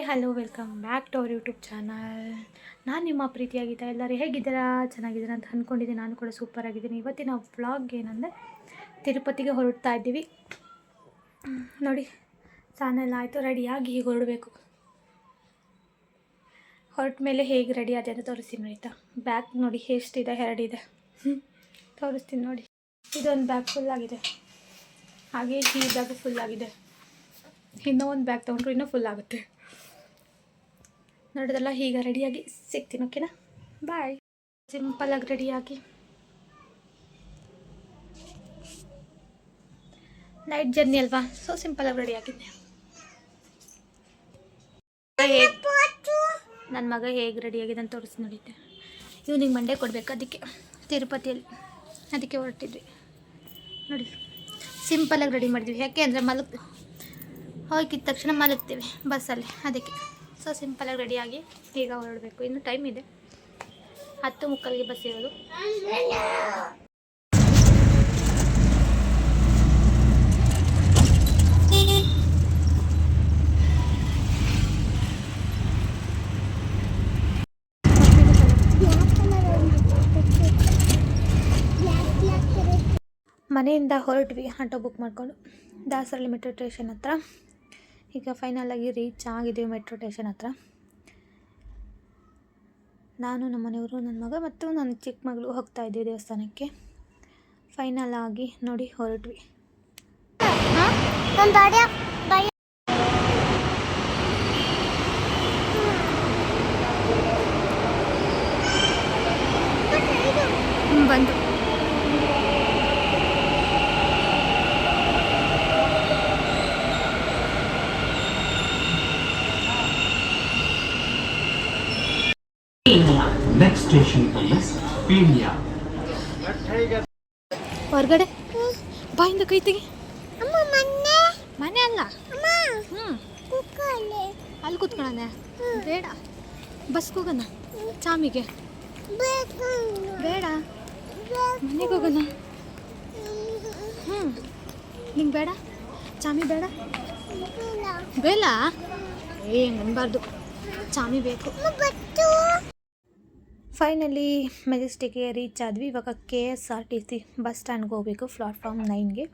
Hello, welcome back to our YouTube channel. ನಾನು ನಿಮ್ಮ ಪ್ರೀತಿಯಾಗಿದ್ದ ಎಲ್ಲರೂ ಹೇಗಿದ್ದೀರಾ? ಚೆನ್ನಾಗಿದ್ದೀರಾ ಅಂತ ಅಂದ್ಕೊಂಡಿದ್ದೀನಿ. ನಾನು ಕೂಡ ಸೂಪರ್ ಆಗಿದ್ದೀನಿ. ಇವತ್ತಿನ ವ್ಲಾಗ್ ಏನಂದರೆ ತಿರುಪತಿಗೆ ಹೊರಡ್ತಾ ಇದ್ದೀವಿ. ನೋಡಿ, ಸ್ನಾನ ಆಯಿತು, ರೆಡಿಯಾಗಿ ಹೀಗೆ ಹೊರಡಬೇಕು. ಹೊರಟ ಮೇಲೆ ಹೇಗೆ ರೆಡಿ ಆದೆ ಅಂತ ತೋರಿಸ್ತೀನಿ ಆಯಿತಾ. ಬ್ಯಾಗ್ ನೋಡಿ ಎಷ್ಟಿದೆ, ಎರಡಿದೆ. ತೋರಿಸ್ತೀನಿ ನೋಡಿ. ಇದೊಂದು ಬ್ಯಾಗ್ ಫುಲ್ಲಾಗಿದೆ, ಹಾಗೆ ಈ ಬ್ಯಾಗು ಫುಲ್ಲಾಗಿದೆ. ಇನ್ನೂ ಒಂದು ಬ್ಯಾಗ್ ತೊಗೊಂಡ್ರು ಇನ್ನೂ ಫುಲ್ ಆಗುತ್ತೆ. ನೋಡೋದಲ್ಲ, ಈಗ ರೆಡಿಯಾಗಿ ಸಿಗ್ತೀನಿ. ಓಕೆನಾ? ಬಾಯ್. ಸಿಂಪಲಾಗಿ ರೆಡಿಯಾಗಿ ನೈಟ್ ಜರ್ನಿ ಅಲ್ವಾ, ಸೊ ಸಿಂಪಲಾಗಿ ರೆಡಿಯಾಗಿದ್ದೆ. ನನ್ನ ಮಗ ಹೇಗೆ ರೆಡಿಯಾಗಿದೆ ಅಂತ ತೋರಿಸಿ ನೋಡಿದ್ದೆ. ಇವ್ನಿಗೆ ಮಂಡೆ ಕೊಡಬೇಕು, ಅದಕ್ಕೆ ತಿರುಪತಿಯಲ್ಲಿ ಅದಕ್ಕೆ ಹೊರಟಿದ್ವಿ. ನೋಡಿ, ಸಿಂಪಲಾಗಿ ರೆಡಿ ಮಾಡಿದ್ವಿ. ಯಾಕೆ ಅಂದರೆ ಹೋಗಿದ್ದ ತಕ್ಷಣ ಮಲಗ್ತೀವಿ ಬಸ್ಸಲ್ಲಿ, ಅದಕ್ಕೆ. ಸೊ ಸಿಂಪಲಾಗಿ ರೆಡಿಯಾಗಿ ಈಗ ಹೊರಡಬೇಕು. ಇನ್ನು ಟೈಮ್ ಇದೆ, 10:45ಗೆ ಬಸ್ ಇರೋದು. ಮನೆಯಿಂದ ಹೊರಟ್ವಿ ಆಟೋ ಬುಕ್ ಮಾಡಿಕೊಂಡು ದಾಸರಳ್ಳಿ ಮೆಟ್ರೋ ಸ್ಟೇಷನ್ ಹತ್ರ. ಈಗ ಫೈನಲಾಗಿ ರೀಚ್ ಆಗಿದ್ದೀವಿ ಮೆಟ್ರೋ ಸ್ಟೇಷನ್ ಹತ್ರ. ನಾನು, ನಮ್ಮ ಮನೆಯವರು, ನನ್ನ ಮಗ ಮತ್ತು ನನ್ನ ಚಿಕ್ಕ ಮಗಳು ಹೋಗ್ತಾ ಇದ್ದೀವಿ ದೇವಸ್ಥಾನಕ್ಕೆ. ಫೈನಲ್ ಆಗಿ ನೋಡಿ ಹೊರಟ್ವಿ. ಬಂದು Next station is Peenya. ಹೊರಗಡೆ ಬಾಯಿಂದ ಕೈ ತೆಗಿ. ಮನೆ ಅಲ್ಲ, ಅಲ್ಲಿ ಕೂತ್ಕೊಳ್ಳೋಣ. ಬೇಡ, ಬಸ್ಗೆ ಹೋಗೋಣ. ಚಾಮಿಗೆ ಬೇಡ, ಮನೆಗೆ ಹೋಗೋಣ. ನಿಂಗೆ ಬೇಡ ಚಾಮಿ? ಬೇಡ ಬೇಡ, ಅನ್ಬಾರ್ದು, ಚಾಮಿ ಬೇಕು. ಫೈನಲಿ ಮೆಜೆಸ್ಟಿಕ್ಗೆ ರೀಚ್ ಆದ್ವಿ. ಇವಾಗ KSRTC ಬಸ್ ಸ್ಟ್ಯಾಂಡ್ಗೆ ಹೋಗಬೇಕು, ಪ್ಲಾಟ್ಫಾರ್ಮ್ 9ಗೆ.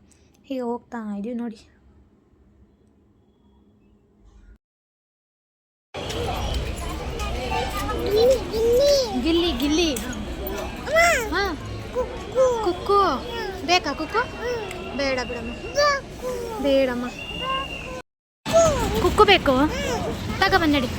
ಈಗ ಹೋಗ್ತಾ ಇದ್ದೀವಿ ನೋಡಿ. ಗಿಲ್ಲಿ ಗಿಲ್ಲಿ, ಹಾಂ. ಕುಕ್ಕು ಬೇಕಾ? ಕುಕ್ಕು ಬೇಡ ಬಿಡಮ್ಮ, ಬೇಡಮ್ಮ. ಕುಕ್ಕು ಬೇಕು, ತಗೊಬಂದಡಿ.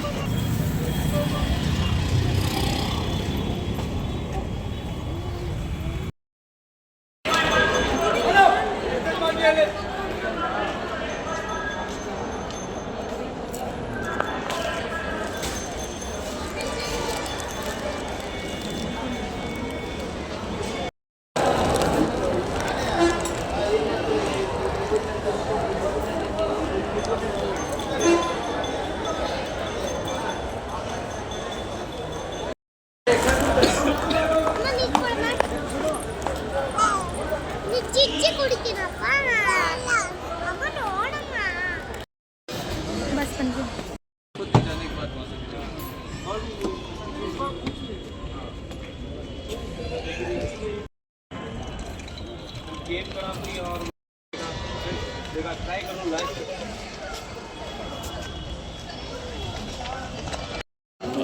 ಬಸ್ ಬಂದ್ವಿ.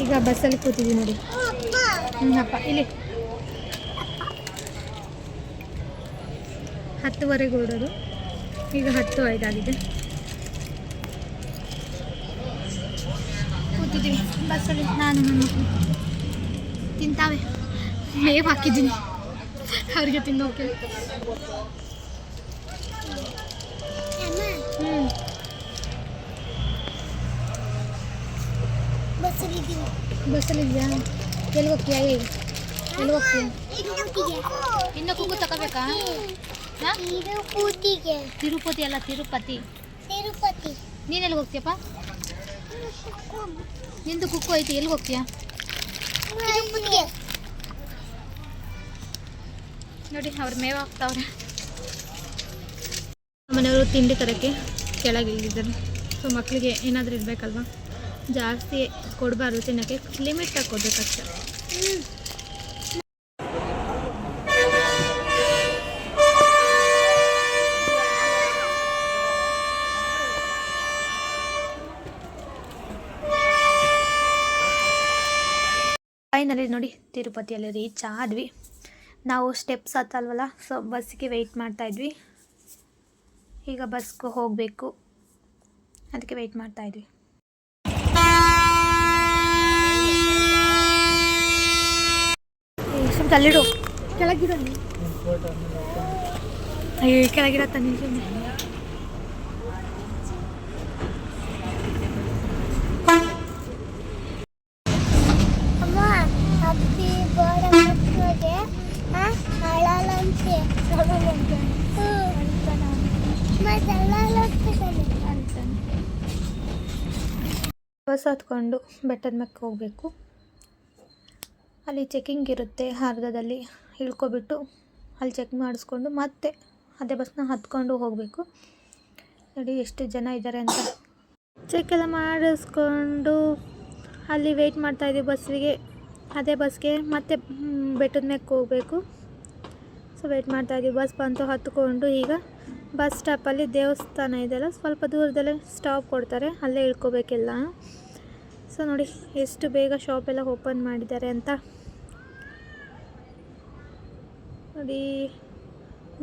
ಈಗ ಬಸ್ಸಲ್ಲಿ ಕೂತಿದ್ವಿ ನೋಡಿ. ಅಪ್ಪ ಇಲ್ಲಿ 10:15 ಹೊರಡೋದು. ಈಗ 10:05 ಆಗಿದೆ. ಕೂತಿದ್ದೀವಿ ಬಸ್ಸಲ್ಲಿ. ನಾನು ನನ್ನ ಮಕ್ಕಳು ತಿಂತಾವೆ, ಮೇವು ಹಾಕಿದ್ದೀನಿ ಅವ್ರಿಗೆ ತಿನ್ನೋಕೆ. ಬಸ್ಸಲ್ಲಿದ್ಯಾ? ಎಲ್ಲಿ ಹೋಗ್ತೀಯಾ? ಎಲ್ಲಿ ಹೋಗ್ತೀಯ? ಇನ್ನು ಕುಕ್ಕು ತಗೋಬೇಕಾ? ತಿರುಪತಿ ಅಲ್ಲ, ತಿರುಪತಿ. ನೀನೆಲ್ಲಿ ಹೋಗ್ತೀಯಪ್ಪ? ನಿಂದು ಕುಕ್ಕು ಐತಿ, ಎಲ್ಲಿ ಹೋಗ್ತೀಯಾ? ನೋಡಿ, ಅವ್ರು ಮೇವು ಹಾಕ್ತಾವ್ರೆ. ಮನೆಯವರು ತಿಂಡಿ ತರಕ್ಕೆ ಕೆಳಗೆ ಇಳಿದಿದ್ದಾರೆ. ಸೊ ಮಕ್ಕಳಿಗೆ ಏನಾದರೂ ಇರಬೇಕಲ್ವ, ಜಾಸ್ತಿ ಕೊಡಬಾರ್ದು ತಿನ್ನೋಕ್ಕೆ, ಲಿಮಿಟಾಗಿ ಕೊಡಬೇಕಷ್ಟೆ. ಫೈನಲಿ ನೋಡಿ ತಿರುಪತಿಯಲ್ಲಿ ರೀಚ್ ಆದ್ವಿ. ನಾವು ಸ್ಟೆಪ್ಸ್ ಹತ್ತಲ್ವಲ್ಲ, ಸೊ ಬಸ್ಸಿಗೆ ವೆಯ್ಟ್ ಮಾಡ್ತಾಯಿದ್ವಿ. ಈಗ ಬಸ್ಗೆ ಹೋಗಬೇಕು, ಅದಕ್ಕೆ ವೆಯ್ಟ್ ಮಾಡ್ತಾಯಿದ್ವಿ. ಸ್ವಲ್ಪ ಅಲ್ಲಿಡು, ಕೆಳಗಿರೋ ಕೆಳಗಿರೋ ತಾನೆ ಸುಮ್ಮನೆ. ಬಸ್ ಹತ್ಕೊಂಡು ಬೆಟ್ಟದ ಮೇಲೆ ಹೋಗಬೇಕು. ಅಲ್ಲಿ ಚೆಕಿಂಗ್ ಇರುತ್ತೆ, ಅರ್ಧದಲ್ಲಿ ಇಳ್ಕೊಬಿಟ್ಟು ಅಲ್ಲಿ ಚೆಕ್ ಮಾಡಿಸ್ಕೊಂಡು ಮತ್ತೆ ಅದೇ ಬಸ್ನ ಹತ್ಕೊಂಡು ಹೋಗಬೇಕು. ನೋಡಿ ಎಷ್ಟು ಜನ ಇದ್ದಾರೆ ಅಂತ. ಚೆಕ್ ಎಲ್ಲ ಮಾಡಿಸ್ಕೊಂಡು ಅಲ್ಲಿ ವೆಯ್ಟ್ ಮಾಡ್ತಾಯಿದ್ದೀವಿ ಬಸ್ಸಿಗೆ, ಅದೇ ಬಸ್ಗೆ ಮತ್ತೆ ಬೆಟ್ಟದ ಮೇಲೆ ಹೋಗಬೇಕು. ಸೊ ವೆಯ್ಟ್ ಮಾಡ್ತಾಯಿದ್ದೀವಿ. ಬಸ್ ಬಂತು, ಹತ್ಕೊಂಡು ಈಗ ಬಸ್ ಸ್ಟಾಪಲ್ಲಿ ದೇವಸ್ಥಾನ ಇದೆಯಲ್ಲ, ಸ್ವಲ್ಪ ದೂರದಲ್ಲೇ ಸ್ಟಾಪ್ ಕೊಡ್ತಾರೆ, ಅಲ್ಲೇ ಇಳ್ಕೊಬೇಕೆಲ್ಲ. ಸೊ ನೋಡಿ ಎಷ್ಟು ಬೇಗ ಶಾಪೆಲ್ಲ ಓಪನ್ ಮಾಡಿದ್ದಾರೆ ಅಂತ. ನೋಡಿ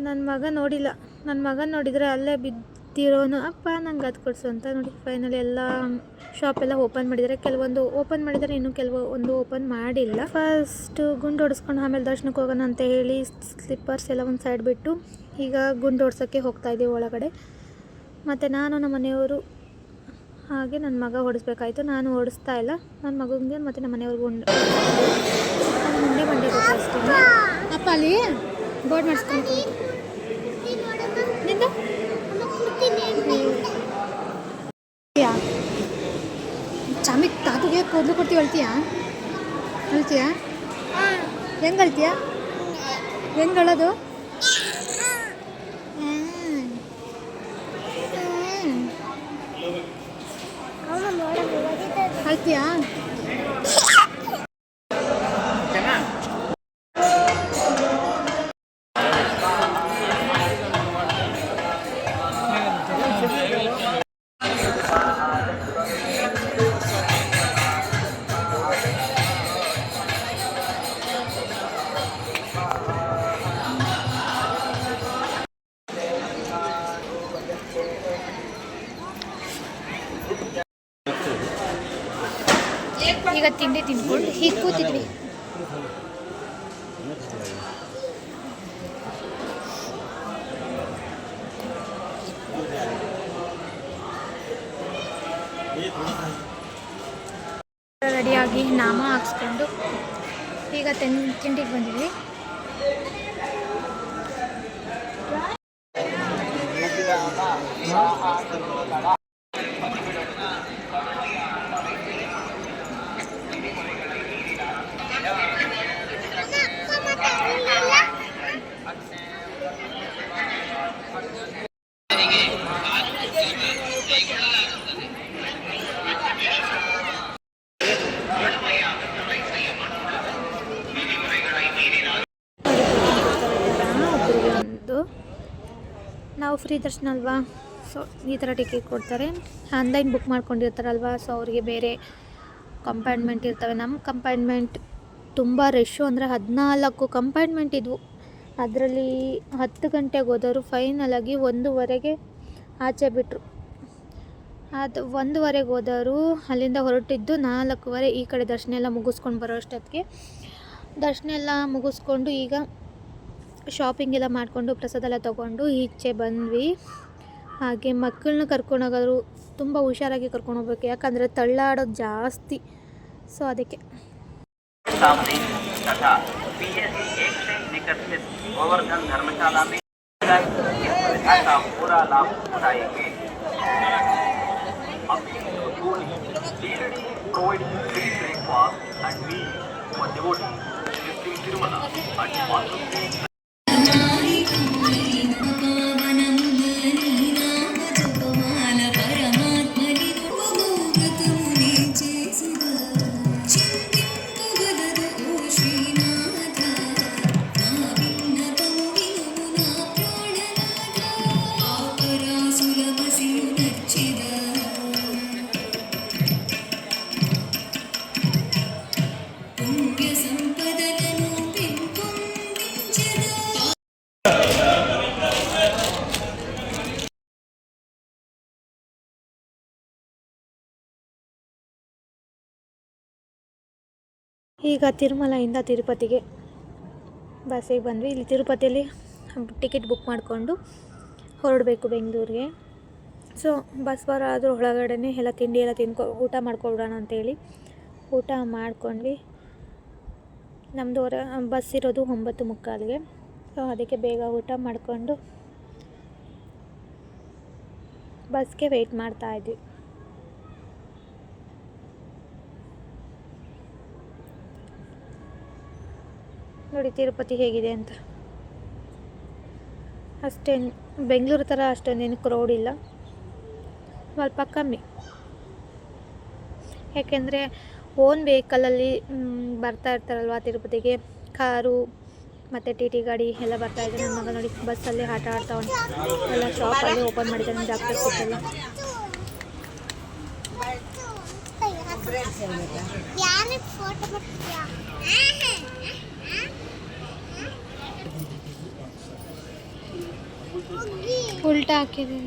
ನನ್ನ ಮಗ ನೋಡಿಲ್ಲ, ನನ್ನ ಮಗ ನೋಡಿದರೆ ಅಲ್ಲೇ ಬಿದ್ದಿರೋನು, ಅಪ್ಪ ನಂಗೆ ಅದು ಕೊಡಿಸು ಅಂತ. ನೋಡಿ ಫೈನಲಿ ಎಲ್ಲ ಶಾಪೆಲ್ಲ ಓಪನ್ ಮಾಡಿದ್ದಾರೆ. ಕೆಲವೊಂದು ಓಪನ್ ಮಾಡಿದ್ದಾರೆ, ಇನ್ನೂ ಕೆಲವೊಂದು ಓಪನ್ ಮಾಡಿಲ್ಲ. ಫಸ್ಟು ಗುಂಡು ಹೊಡೆಸ್ಕೊಂಡು ಆಮೇಲೆ ದರ್ಶನಕ್ಕೆ ಹೋಗೋಣ ಅಂತ ಹೇಳಿ ಸ್ಲಿಪ್ಪರ್ಸ್ ಎಲ್ಲ ಒಂದು ಸೈಡ್ ಬಿಟ್ಟು ಈಗ ಗುಂಡು ಹೊಡ್ಸೋಕ್ಕೆ ಹೋಗ್ತಾಯಿದ್ದೀವಿ ಒಳಗಡೆ. ಮತ್ತು ನಾನು ನಮ್ಮ ಮನೆಯವರು ಹಾಗೆ ನನ್ನ ಮಗ ಹೊಡಿಸ್ಬೇಕಾಯ್ತು. ನಾನು ಓಡಿಸ್ತಾ ಇಲ್ಲ, ನನ್ನ ಮಗನಿಗೆ ಮತ್ತು ನಮ್ಮ ಮನೆಯವ್ರಿಗೆ ಮಂಡೆ ಗೊತ್ತಾ ಅಷ್ಟೇ. ಅಪ್ಪ ಅಲ್ಲಿ ಬೋರ್ಡ್ ಮಾಡಿಸ್ಕೊಂಡು ಚಾಮಿಕ್ ತಾತುಗೆ ಕೂದಲು ಕೊಡ್ತೀವಿ, ಅಳ್ತೀಯಾ? ಹೆಂಗೆ ಅಳ್ತೀಯಾ? ಹೆಂಗೆ ಅಳೋದು? ಅಳ್ತೀಯಾ? ಈಗ ತಿಂಡಿ ತಿನ್ಕೊಂಡು ಹೀಗೆ ಕೂತಿದ್ವಿ. ರೆಡಿಯಾಗಿ ನಾಮ ಹಾಕ್ಸ್ಕೊಂಡು ಈಗ ತಿಂಡಿಗೆ ಬಂದಿದ್ವಿ. ನಾವು ಫ್ರೀ ದರ್ಶನ ಅಲ್ವಾ, ಸೊ ಈ ಥರ ಟಿಕೆಟ್ ಕೊಡ್ತಾರೆ. ಆನ್ಲೈನ್ ಬುಕ್ ಮಾಡ್ಕೊಂಡಿರ್ತಾರಲ್ವ, ಸೊ ಅವರಿಗೆ ಬೇರೆ ಕಂಪಾರ್ಟ್ಮೆಂಟ್ ಇರ್ತವೆ. ನಮ್ಮ ಕಂಪಾರ್ಟ್ಮೆಂಟ್ ತುಂಬ ರಶ್ಶು, ಅಂದರೆ 14 ಕಂಪಾರ್ಟ್ಮೆಂಟ್ ಇದ್ವು. ಅದರಲ್ಲಿ 10 ಗಂಟೆಗೆ ಹೋದವರು ಫೈನಲಾಗಿ 1:15ಗೆ ಆಚೆ ಬಿಟ್ಟರು. ಅದು 1:15ಗೆ ಹೋದವರು ಅಲ್ಲಿಂದ ಹೊರಟಿದ್ದು 4:15 ಈ ಕಡೆ ದರ್ಶನ ಎಲ್ಲ ಮುಗಿಸ್ಕೊಂಡು ಬರೋ ಅಷ್ಟೊತ್ತಿಗೆ. ದರ್ಶನ ಎಲ್ಲ ಮುಗಿಸ್ಕೊಂಡು ಈಗ ಶಾಪಿಂಗ್ ಎಲ್ಲ ಮಾಡಿಕೊಂಡು ಪ್ರಸಾದ ಎಲ್ಲ ತೊಗೊಂಡು ಈಚೆ ಬಂದ್ವಿ. ಹಾಗೆ ಮಕ್ಕಳನ್ನ ಕರ್ಕೊಂಡೋಗೋರು ತುಂಬ ಹುಷಾರಾಗಿ ಕರ್ಕೊಂಡು ಹೋಗ್ಬೇಕು, ಯಾಕಂದರೆ ತಳ್ಳಾಡೋದು ಜಾಸ್ತಿ. ಸೊ ಅದಕ್ಕೆ ಈಗ ತಿರುಮಲದಿಂದ ತಿರುಪತಿಗೆ ಬಸ್ಸಿಗೆ ಬಂದ್ವಿ. ಇಲ್ಲಿ ತಿರುಪತಿಯಲ್ಲಿ ಟಿಕೆಟ್ ಬುಕ್ ಮಾಡಿಕೊಂಡು ಹೊರಡಬೇಕು ಬೆಂಗಳೂರಿಗೆ. ಸೊ ಬಸ್ ಬರೋದ್ರ ಒಳಗಡೆ ಎಲ್ಲ ತಿಂಡಿ ಎಲ್ಲ ಊಟ ಮಾಡ್ಕೊಬಿಡೋಣ ಅಂತೇಳಿ ಊಟ ಮಾಡ್ಕೊಂಡ್ವಿ. ನಮ್ಮದು ಬಸ್ ಇರೋದು 9:45ಗೆ. ಸೊ ಅದಕ್ಕೆ ಬೇಗ ಊಟ ಮಾಡಿಕೊಂಡು ಬಸ್ಗೆ ವೆಯ್ಟ್ ಮಾಡ್ತಾಯಿದ್ವಿ. ನೋಡಿ ತಿರುಪತಿ ಹೇಗಿದೆ ಅಂತ. ಅಷ್ಟೇನು ಬೆಂಗಳೂರು ಥರ ಅಷ್ಟೊಂದೇನು ಕ್ರೌಡ್ ಇಲ್ಲ, ಸ್ವಲ್ಪ ಕಮ್ಮಿ. ಯಾಕೆಂದರೆ ಓನ್ ವೆಹಿಕಲಲ್ಲಿ ಬರ್ತಾ ಇರ್ತಾರಲ್ವ ತಿರುಪತಿಗೆ, ಕಾರು ಮತ್ತು ಟಿ ಟಿ ಗಾಡಿ ಎಲ್ಲ ಬರ್ತಾಯಿದೆ. ನನ್ನ ಮಗ ನೋಡಿ ಬಸ್ಸಲ್ಲಿ ಆಟ ಆಡ್ತಾವನೆ. ಎಲ್ಲ ಶಾಪಲ್ಲಿ ಓಪನ್ ಮಾಡಿದ್ದಾನೆ, ಜಾಗ್ರತೆ ಸಿಕ್ಕಲ್ಲ. ಉಲ್ಟಾ ಹಾಕಿದೆ.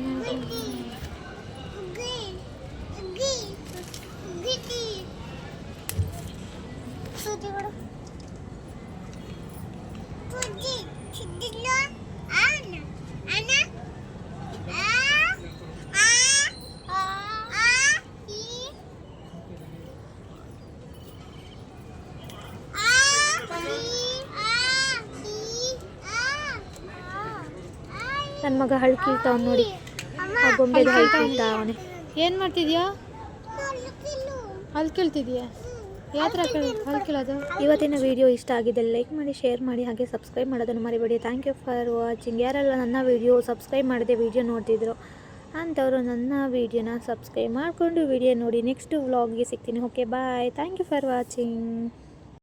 ನನ್ನ ಮಗ ಹಳ್ಕಿಳ್ತಾವ್ ನೋಡಿ, ಆ ಗೊಂಬೆಗೆ ಹಳ್ಕಿಳ್ತಾವನೆ. ಏನು ಮಾಡ್ತಿದ್ಯಾ? ಹಲ್ಕಿಳ್ತಿದ್ಯಾ? ಯಾವ ಥರ ಹಲ್ಕಿಳೋದು? ಇವತ್ತಿನ ವಿಡಿಯೋ ಇಷ್ಟ ಆಗಿದ್ದಲ್ಲಿ ಲೈಕ್ ಮಾಡಿ, ಶೇರ್ ಮಾಡಿ, ಹಾಗೆ ಸಬ್ಸ್ಕ್ರೈಬ್ ಮಾಡೋದನ್ನು ಮರಿಬೇಡಿ. Thank you for watching. ಯಾರೆಲ್ಲ ನನ್ನ ವಿಡಿಯೋ ಸಬ್ಸ್ಕ್ರೈಬ್ ಮಾಡದೆ ವಿಡಿಯೋ ನೋಡ್ತಿದ್ರು ಅಂಥವರು ನನ್ನ ವಿಡಿಯೋನ ಸಬ್ಸ್ಕ್ರೈಬ್ ಮಾಡಿಕೊಂಡು ವಿಡಿಯೋ ನೋಡಿ. ನೆಕ್ಸ್ಟ್ ವ್ಲಾಗ್ಗೆ ಸಿಗ್ತೀನಿ. Okay bye. Thank you for watching.